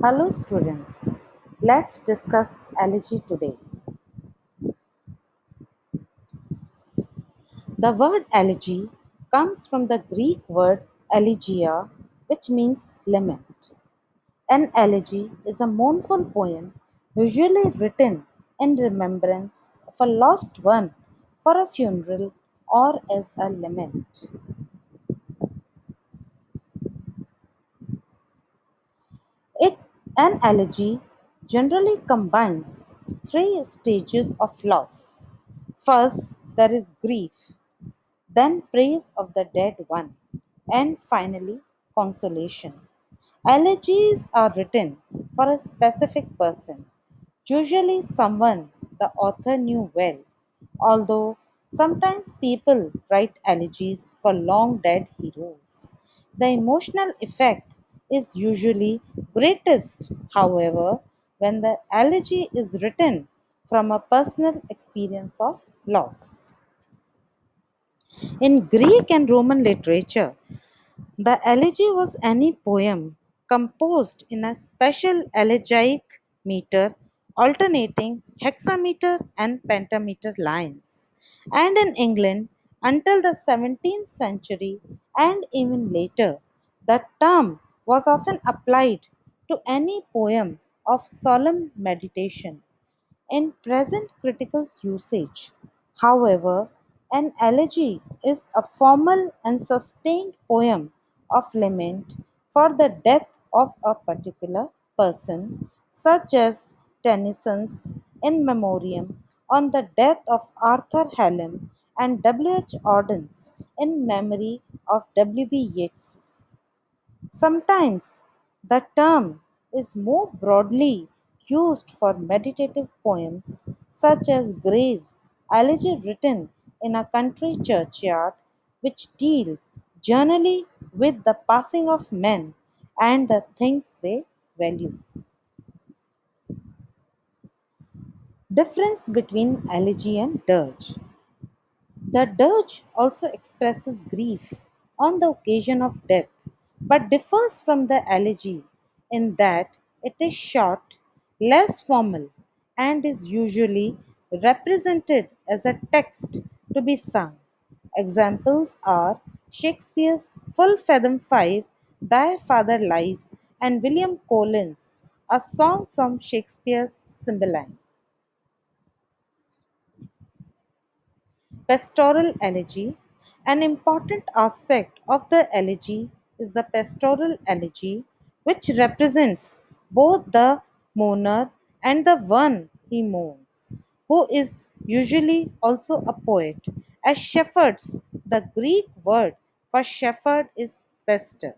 Hello students, let's discuss elegy today. The word elegy comes from the Greek word elegia, which means lament. An elegy is a mournful poem usually written in remembrance of a lost one for a funeral or as a lament. It An elegy generally combines three stages of loss. First, there is grief, then praise of the dead one, and finally consolation. Elegies are written for a specific person, usually someone the author knew well, although sometimes people write elegies for long dead heroes. The emotional effect is usually greatest, however, when the elegy is written from a personal experience of loss. In Greek and Roman literature, the elegy was any poem composed in a special elegiac meter alternating hexameter and pentameter lines. And in England, until the 17th century and even later, the term was often applied to any poem of solemn meditation in present critical usage, however, an elegy is a formal and sustained poem of lament for the death of a particular person, such as Tennyson's In Memoriam on the death of Arthur Hallam and W. H. Auden's In Memory of W. B. Yeats. Sometimes the term is more broadly used for meditative poems such as Gray's Elegy written in a country churchyard, which deal generally with the passing of men and the things they value. Difference between elegy and dirge. The dirge also expresses grief on the occasion of death, but differs from the elegy in that it is short, less formal, and is usually represented as a text to be sung. Examples are Shakespeare's Full Fathom 5, Thy Father Lies, and William Collins' A Song from Shakespeare's Cymbeline. Pastoral elegy. An important aspect of the elegy is the pastoral elegy, which represents both the mourner and the one he mourns, who is usually also a poet. As shepherds, the Greek word for shepherd is pastor.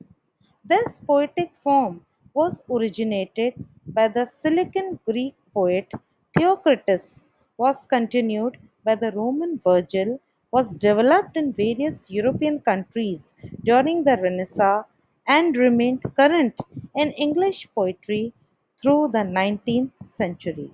This poetic form was originated by the Cilician Greek poet Theocritus, was continued by the Roman Virgil, was developed in various European countries during the Renaissance, and remained current in English poetry through the 19th century.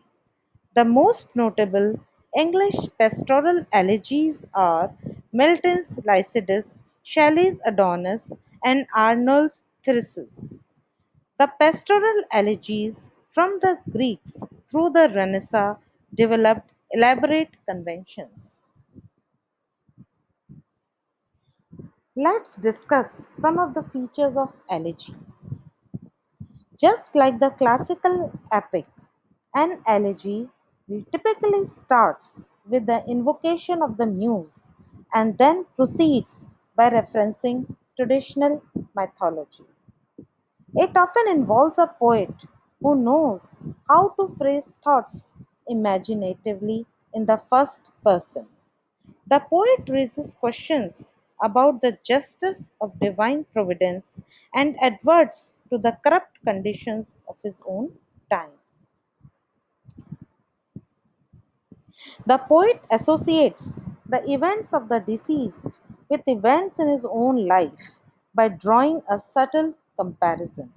The most notable English pastoral elegies are Milton's Lycidas, Shelley's Adonis, and Arnold's Thyrsis. The pastoral elegies from the Greeks through the Renaissance developed elaborate conventions. Let's discuss some of the features of elegy. Just like the classical epic, an elegy typically starts with the invocation of the muse and then proceeds by referencing traditional mythology. It often involves a poet who knows how to phrase thoughts imaginatively in the first person. The poet raises questions about the justice of divine providence and adverts to the corrupt conditions of his own time. The poet associates the events of the deceased with events in his own life by drawing a subtle comparison.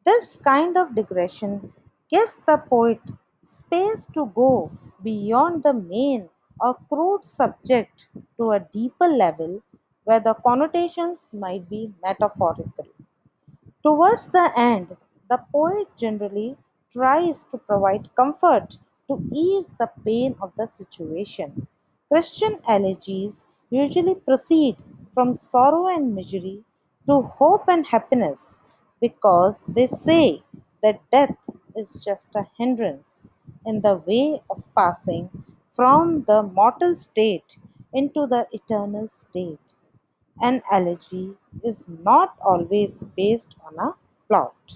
This kind of digression gives the poet space to go beyond the main or crude subject to a deeper level where the connotations might be metaphorical. Towards the end, The poet generally tries to provide comfort to ease the pain of the situation. Christian elegies usually proceed from sorrow and misery to hope and happiness because they say that death is just a hindrance in the way of passing from the mortal state into the eternal state. An elegy is not always based on a plot.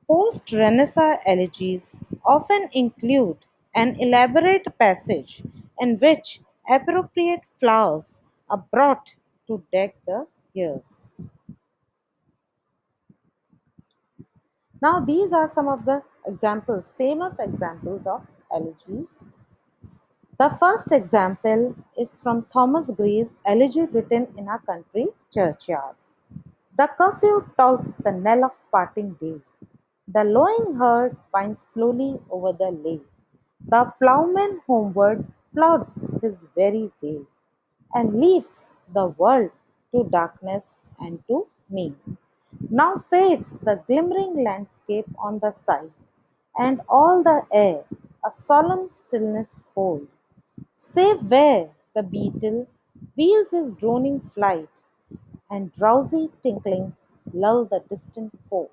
Post Renaissance elegies often include an elaborate passage in which appropriate flowers are brought to deck the ears. Now, these are some of the examples, famous examples of elegies. The first example is from Thomas Gray's elegy written in a country churchyard. The curfew tolls the knell of parting day. The lowing herd winds slowly over the lea. The ploughman homeward plods his very way, and leaves the world to darkness and to me. Now fades the glimmering landscape on the side, and all the air a solemn stillness holds, save where the beetle wheels his droning flight, and drowsy tinklings lull the distant folks.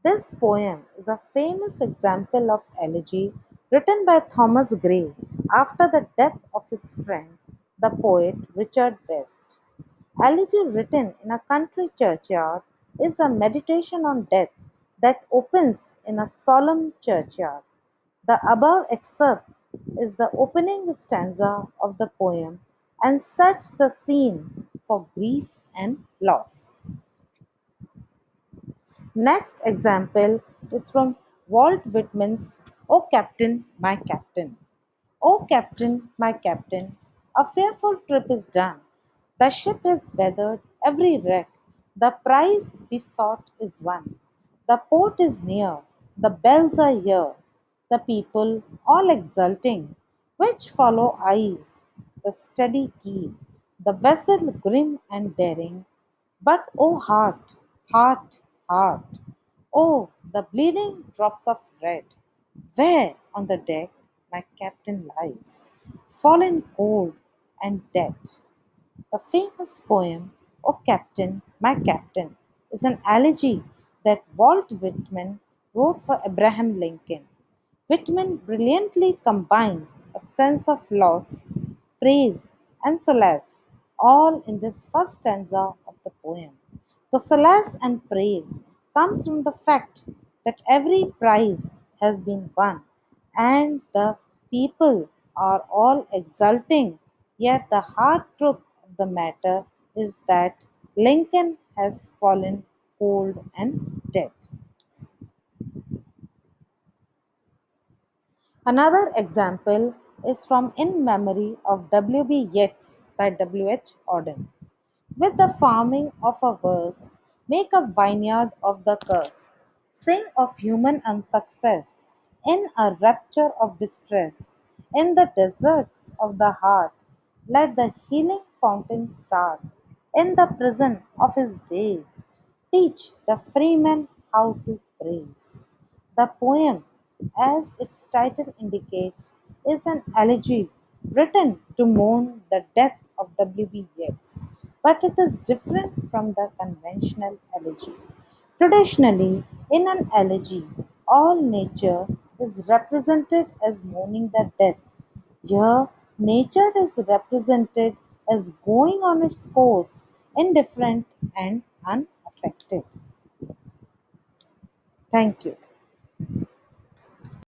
This poem is a famous example of elegy written by Thomas Gray after the death of his friend, the poet Richard West. Elegy written in a country churchyard is a meditation on death that opens in a solemn churchyard. The above excerpt is the opening stanza of the poem and sets the scene for grief and loss. Next example is from Walt Whitman's O Captain, My Captain. O Captain, my Captain, a fearful trip is done. The ship has weathered every wreck. The prize we sought is won. The port is near. The bells are here. The people all exulting, which follow eyes, the steady keel, the vessel grim and daring. But, O heart, heart, heart, oh, the bleeding drops of red, where on the deck my captain lies, fallen cold and dead. The famous poem, O Captain, My Captain, is an elegy that Walt Whitman wrote for Abraham Lincoln. Whitman brilliantly combines a sense of loss, praise, and solace, all in this first stanza of the poem. The solace and praise comes from the fact that every prize has been won and the people are all exulting, yet the hard truth of the matter is that Lincoln has fallen cold and dead. Another example is from In Memory of W. B. Yeats by W. H. Auden. With the farming of a verse, make a vineyard of the curse. Sing of human unsuccess in a rapture of distress. In the deserts of the heart, let the healing fountain start. In the prison of his days, teach the freeman how to praise. The poem, as its title indicates, is an elegy written to mourn the death of W.B. Yeats, but it is different from the conventional elegy. Traditionally, in an elegy, all nature is represented as mourning the death. Here, nature is represented as going on its course, indifferent and unaffected. Thank you.